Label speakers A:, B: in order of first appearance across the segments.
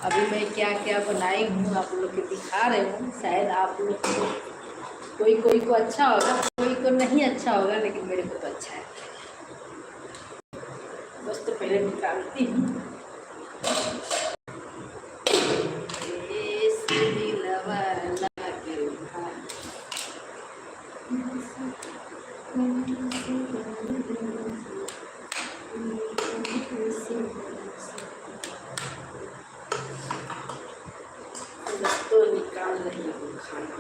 A: अभी मैं क्या क्या बनाई हूँ आप लोग को दिखा रही हूँ। शायद आप लोग को कोई को अच्छा होगा, कोई को नहीं अच्छा होगा, लेकिन मेरे को तो अच्छा है। बस तो पहले निकालती हूँ। तो निकाल रही हूँ खाना।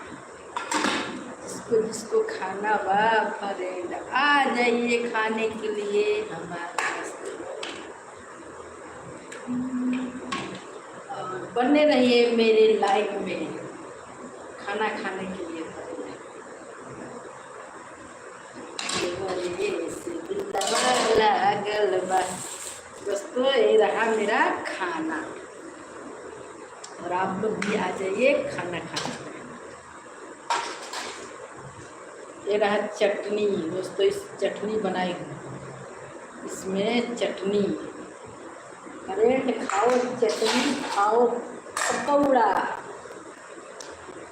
A: जिसको खाना बा फ्रेंड आ जाइए खाने के लिए हमारे और बने रहिए मेरे लाइफ में खाना खाने के लिए। दोस्तों ये रहा मेरा खाना और आप लोग भी आ जाइए खाना खाने। ये रहा चटनी दोस्तों, इस चटनी बनाई हूँ, इसमें चटनी। फ्रेंड खाओ चटनी, खाओ पकौड़ा।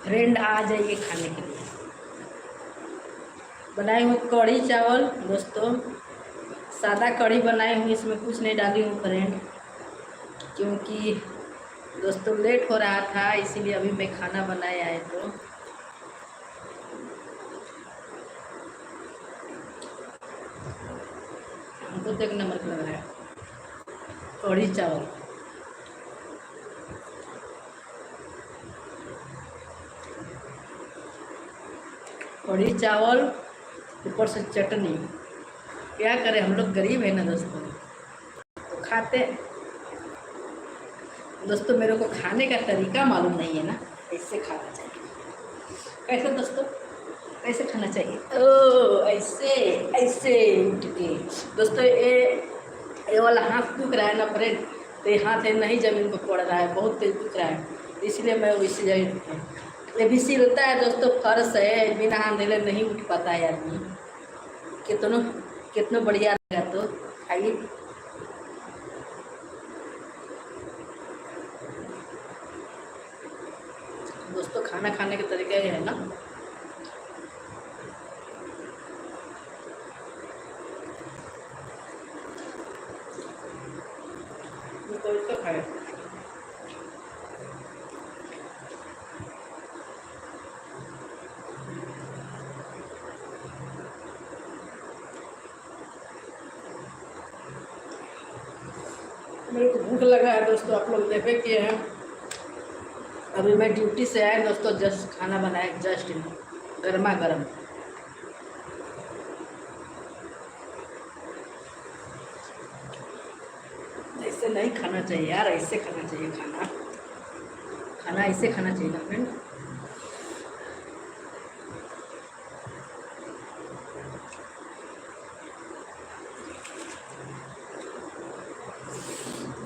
A: फ्रेंड आ जाइए खाने के लिए। बनाई हूँ कढ़ी चावल दोस्तों, सादा कढ़ी बनाई हूँ, इसमें कुछ नहीं डाली हूँ फ्रेंड, क्योंकि दोस्तों लेट हो रहा था, इसीलिए अभी मैं खाना बनाए आए तो हमको तो एक नंबर लग रहा है कढ़ी चावल। कढ़ी चावल ऊपर से चटनी। क्या करें, हम लोग गरीब है ना दोस्तों, तो खाते दोस्तों। मेरे को खाने का तरीका मालूम नहीं है ना, ऐसे खाना चाहिए। कैसे दोस्तों, कैसे खाना चाहिए? ओ ऐसे ऐसे उठ के दोस्तों। ये वाला हाथ दुख रहा है ना फ्रेंड, तो ये हाथ है नहीं ज़मीन पर पड़ रहा है, बहुत तेज दुख रहा है, इसलिए मैं वैसे जगह। ये भी सिलता है दोस्तों, फर्श है, बिना हाथ हिले नहीं उठ पाता है आदमी। कितना बढ़िया रहेगा। तो खाइए। दोस्तों खाना खाने के तरीका ये है ना, तो इसको खाए। मेरे को भूख लगा है दोस्तों, आप लोग देखे कि हैं अभी मैं ड्यूटी से आया दोस्तों, जस्ट खाना बनाया, जस्ट गर्मा गर्म। ऐसे नहीं खाना चाहिए यार, ऐसे खाना चाहिए। खाना ऐसे खाना चाहिए ना फ्रेंड।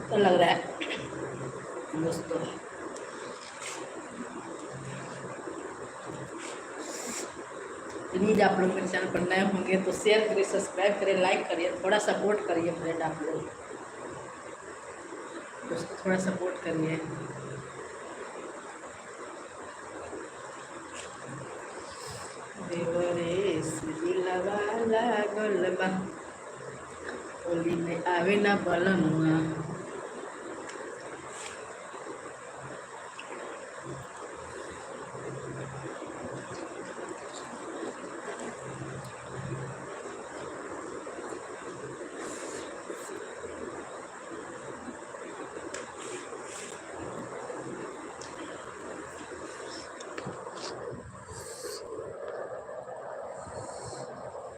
A: तो लग रहा है दोस्तों, प्लीज़ आप लोग मेरे चैनल पर नए होंगे तो शेयर करिए, सब्सक्राइब करिए, लाइक करिए, थोड़ा सपोर्ट करिए फ्रेंड। आप लोग दोस्तों थोड़ा सपोर्ट करिए। होली में आवे ना बलनुआ,